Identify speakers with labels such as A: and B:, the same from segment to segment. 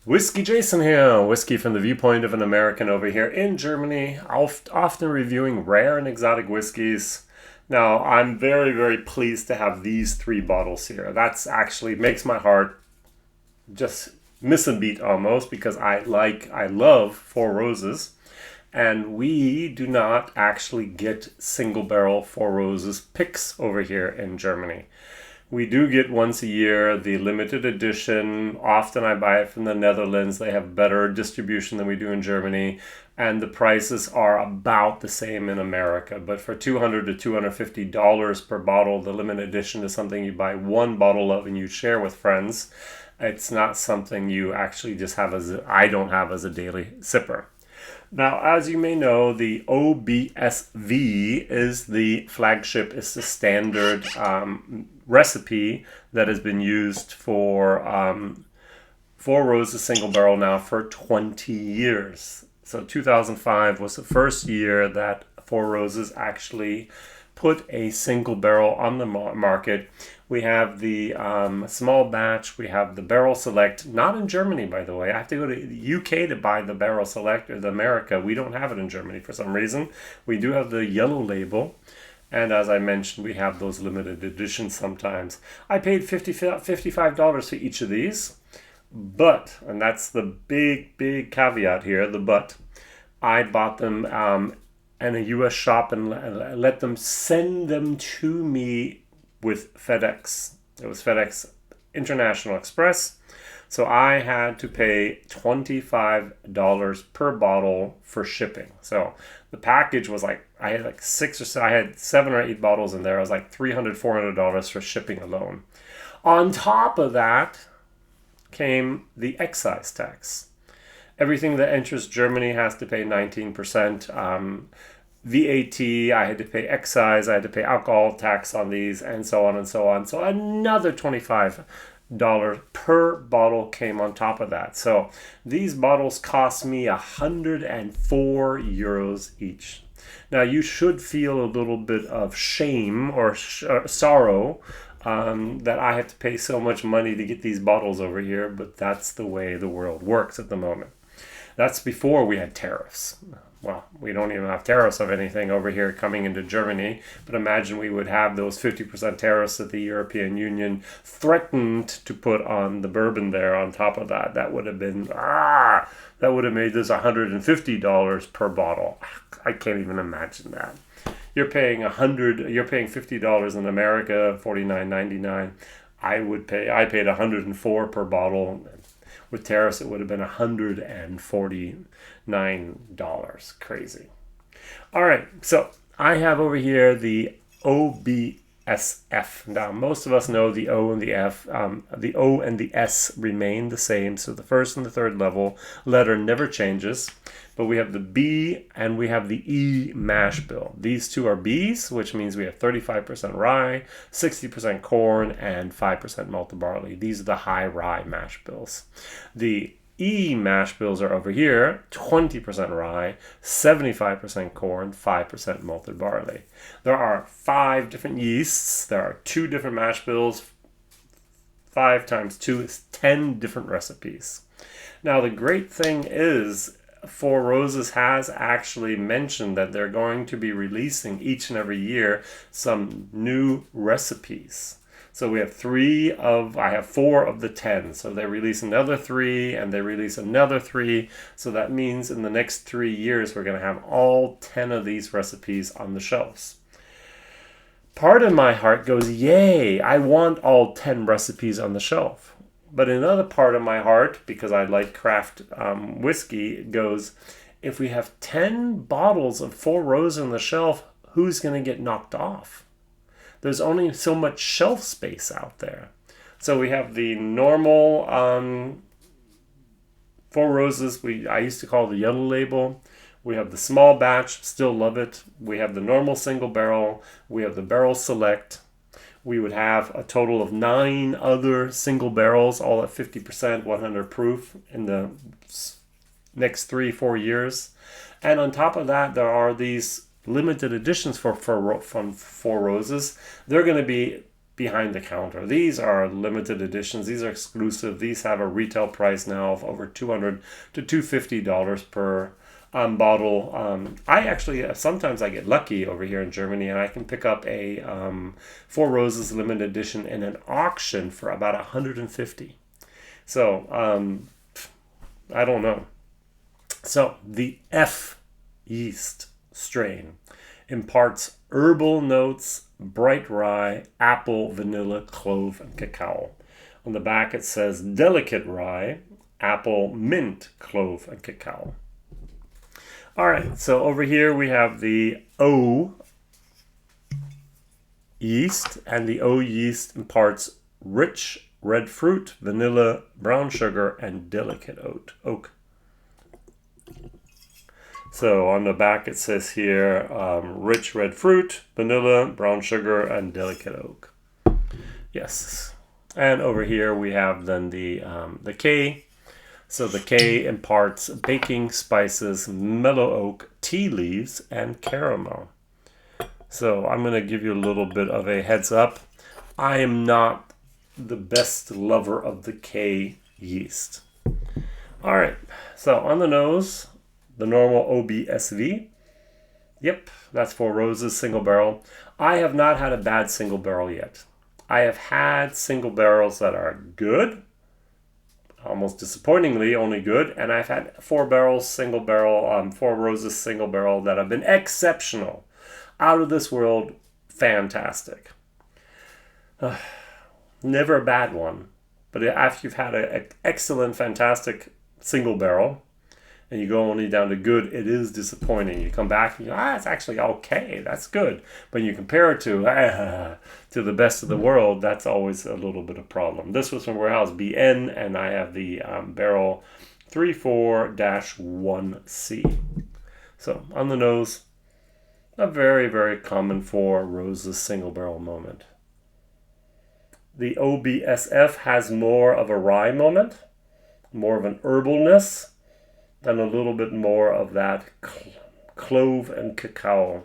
A: WhiskyJason here, whiskey from the viewpoint of an American over here in Germany, often reviewing rare and exotic whiskeys. Now, I'm very, very pleased to have these three bottles here. That's actually makes my heart just miss a beat almost, because I love Four Roses, and we do not actually get single barrel Four Roses picks over here in Germany. We do get once a year the limited edition. Often I buy it from the Netherlands. They have better distribution than we do in Germany, and the prices are about the same in America. But for $200 to $250 per bottle, the limited edition is something you buy one bottle of and you share with friends. It's not something you actually just have I don't have as a daily sipper. Now, as you may know, the OBSV is the flagship, is the standard recipe that has been used for Four Roses single barrel now for 20 years. So 2005 was the first year that Four Roses actually put a single barrel on the market. We have the small batch, we have the barrel select, not in Germany, by the way. I have to go to the UK to buy the barrel select, or the America. We don't have it in Germany for some reason. We do have the yellow label. And as I mentioned, we have those limited editions sometimes. I paid $55 for each of these. But, and that's the big caveat here, the but, I bought them in a US shop and let them send them to me with FedEx. It was FedEx International Express. So I had to pay $25 per bottle for shipping. So the package was like, I had 7 or 8 bottles in there. I was like $300, $400 for shipping alone. On top of that came the excise tax. Everything that enters Germany has to pay 19%. VAT, I had to pay excise, I had to pay alcohol tax on these, and so on and so on. So another $25 per bottle came on top of that. So these bottles cost me 104 euros each. Now, you should feel a little bit of shame or sorrow that I have to pay so much money to get these bottles over here, but that's the way the world works at the moment. That's before we had tariffs. Well, we don't even have tariffs of anything over here coming into Germany, but imagine we would have those 50% tariffs that the European Union threatened to put on the bourbon there on top of that. That would have been, that would have made this $150 per bottle. I can't even imagine that. You're paying $50 in America, $49.99. I paid $104 per bottle. With tariffs, it would have been $149. Crazy. All right, so I have over here the OBSF. Now, most of us know the O and the F. The O and the S remain the same, so the first and the third letter never changes. But we have the B and we have the E mash bill. These two are Bs, which means we have 35% rye, 60% corn, and 5% malted barley. These are the high rye mash bills. The E mash bills are over here, 20% rye, 75% corn, 5% malted barley. There are 5 different yeasts. There are 2 different mash bills. 5 times 2 is 10 different recipes. Now, the great thing is, Four Roses has actually mentioned that they're going to be releasing each and every year some new recipes. So we have 4 of the 10. So they release another 3 and they release another 3. So that means in the next 3 years, we're going to have all 10 of these recipes on the shelves. Part of my heart goes, yay, I want all 10 recipes on the shelf. But another part of my heart, because I like craft whiskey, goes, if we have 10 bottles of Four Roses on the shelf, who's going to get knocked off? There's only so much shelf space out there. So we have the normal Four Roses, I used to call the yellow label. We have the small batch, still love it. We have the normal single barrel. We have the barrel select. We would have a total of 9 other single barrels, all at 50%, 100 proof in the next 3-4 years. And on top of that, there are these limited editions from Four Roses. They're going to be behind the counter. These are limited editions. These are exclusive. These have a retail price now of over $200 to $250 per bottle. I actually, sometimes I get lucky over here in Germany and I can pick up a Four Roses limited edition in an auction for about 150. So, I don't know. So, the F yeast strain imparts herbal notes, bright rye, apple, vanilla, clove, and cacao. On the back it says delicate rye, apple, mint, clove, and cacao. All right, so over here we have the O yeast, and the O yeast imparts rich red fruit, vanilla, brown sugar, and delicate oak. So on the back it says here, rich red fruit, vanilla, brown sugar, and delicate oak. Yes. And over here we have then the K. So the K imparts baking spices, mellow oak, tea leaves, and caramel. So I'm going to give you a little bit of a heads up. I am not the best lover of the K yeast. All right. So on the nose, the normal OBSV. Yep, that's Four Roses single barrel. I have not had a bad single barrel yet. I have had single barrels that are good, almost disappointingly only good, and I've had Four Roses single barrel that have been exceptional, out of this world, fantastic. Never a bad one, but after you've had an excellent, fantastic single barrel, and you go only down to good, it is disappointing. You come back and you go, it's actually okay, that's good. But you compare it to the best of the world, that's always a little bit of problem. This was from Warehouse BN, and I have the barrel 34-1C. So on the nose, a very, very common Four Roses single barrel moment. The OBSF has more of a rye moment, more of an herbalness, and a little bit more of that clove and cacao.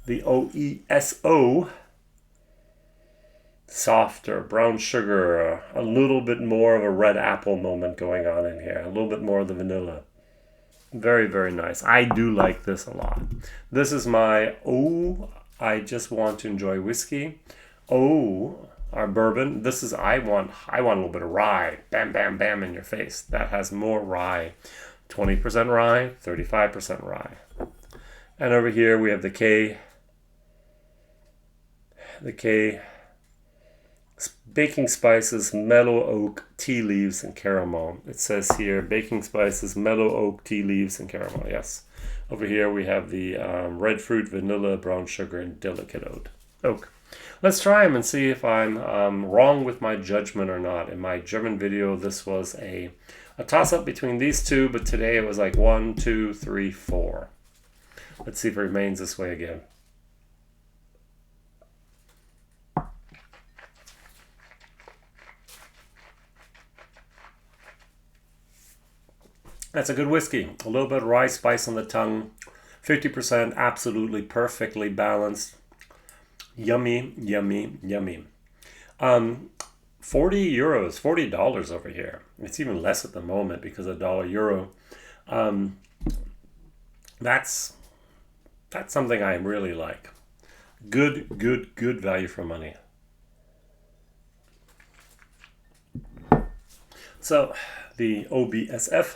A: The OESO, softer, brown sugar, a little bit more of a red apple moment going on in here, a little bit more of the vanilla. Very, very nice. I do like this a lot. This is my I just want to enjoy whiskey. Our bourbon. This is I want a little bit of rye. Bam, bam, bam in your face. That has more rye. 20% rye, 35% rye. And over here we have the K. The K. Baking spices, mellow oak, tea leaves, and caramel. It says here baking spices, mellow oak, tea leaves, and caramel. Yes. Over here we have the red fruit, vanilla, brown sugar, and delicate oak. Let's try them and see if I'm wrong with my judgment or not. In my German video, this was a toss-up between these two, but today it was like 1, 2, 3, 4. Let's see if it remains this way again. That's a good whiskey. A little bit of rye spice on the tongue. 50%, absolutely perfectly balanced. Yummy, yummy, yummy. 40 euros, $40 over here. It's even less at the moment because of $1 euro. That's something I really like. Good value for money. So the OBSF.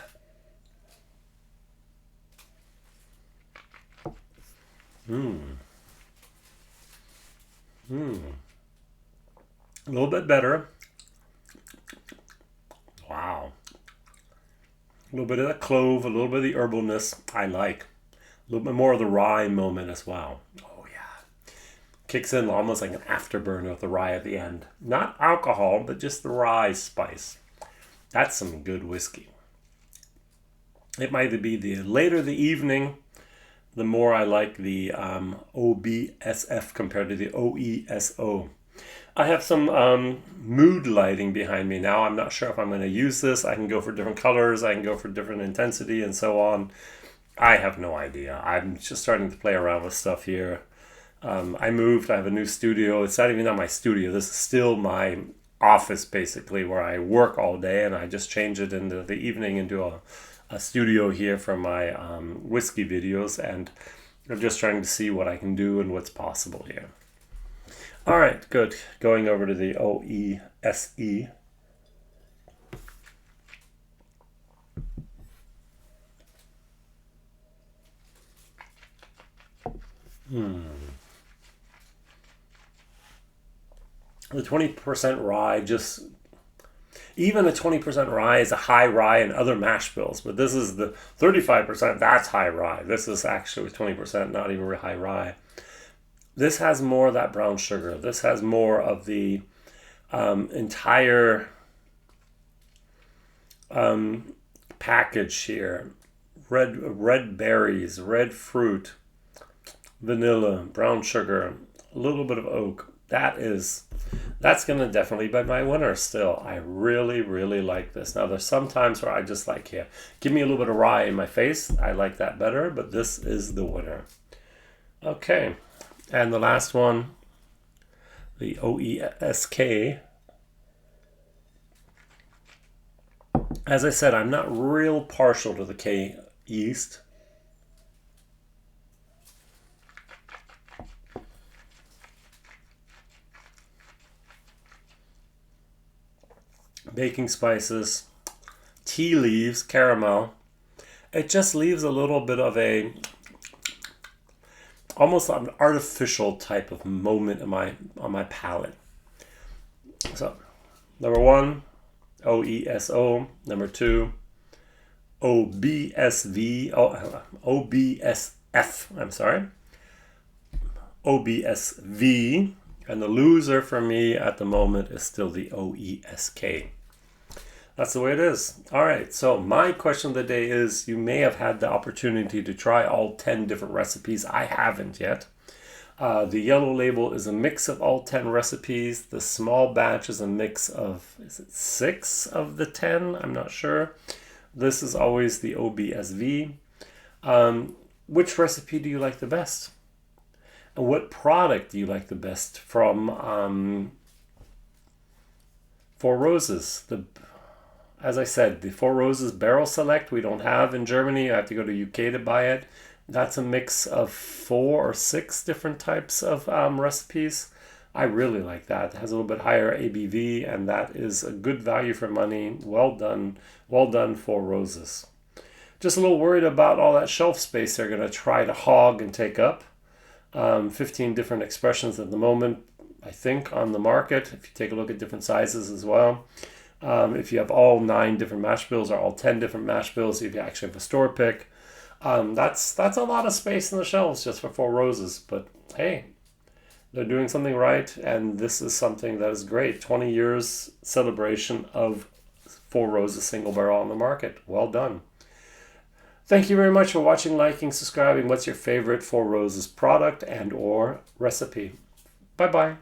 A: A little bit better. Wow. A little bit of the clove, a little bit of the herbalness I like. A little bit more of the rye moment as well. Oh yeah. Kicks in almost like an afterburner with the rye at the end. Not alcohol, but just the rye spice. That's some good whiskey. It might be the later the evening, the more I like the OBSF compared to the OESO. I have some mood lighting behind me now. I'm not sure if I'm going to use this. I can go for different colors. I can go for different intensity and so on. I have no idea. I'm just starting to play around with stuff here. I moved. I have a new studio. It's not even my studio. This is still my office, basically, where I work all day, and I just change it into the evening into a studio here for my whiskey videos, and I'm just trying to see what I can do and what's possible here. All right, good. Going over to the OESE. The 20% rye, just even a 20% rye is a high rye in other mash bills, but this is the 35%, that's high rye. This is actually 20%, not even high rye. This has more of that brown sugar. This has more of the entire package here. Red berries, red fruit, vanilla, brown sugar, a little bit of oak. That's going to definitely be my winner still. I really, really like this. Now, there's some times where I just like, yeah, give me a little bit of rye in my face. I like that better, but this is the winner. Okay, and the last one, the OESK. As I said, I'm not real partial to the K yeast. Baking spices, tea leaves, caramel. It just leaves a little bit of a almost an artificial type of moment on my palate. So, number 1, OESO. Number 2, OBSV. OBSF. I'm sorry. OBSV. And the loser for me at the moment is still the OESK. That's the way it is. All right, so my question of the day is, you may have had the opportunity to try all 10 different recipes. I haven't yet. The yellow label is a mix of all 10 recipes. The small batch is a mix of, is it 6 of the 10? I'm not sure. This is always the OBSV. Which recipe do you like the best? And what product do you like the best from Four Roses? As I said, the Four Roses Barrel Select we don't have in Germany. I have to go to UK to buy it. That's a mix of 4 or 6 different types of recipes. I really like that. It has a little bit higher ABV, and that is a good value for money. Well done, Four Roses. Just a little worried about all that shelf space they're going to try to hog and take up. 15 different expressions at the moment, I think, on the market, if you take a look at different sizes as well. If you have all 9 different mash bills or all 10 different mash bills, if you actually have a store pick, that's a lot of space in the shelves just for Four Roses. But hey, they're doing something right, and this is something that is great. 20 years celebration of Four Roses single barrel on the market. Well done. Thank you very much for watching, liking, subscribing. What's your favorite Four Roses product and or recipe? Bye-bye.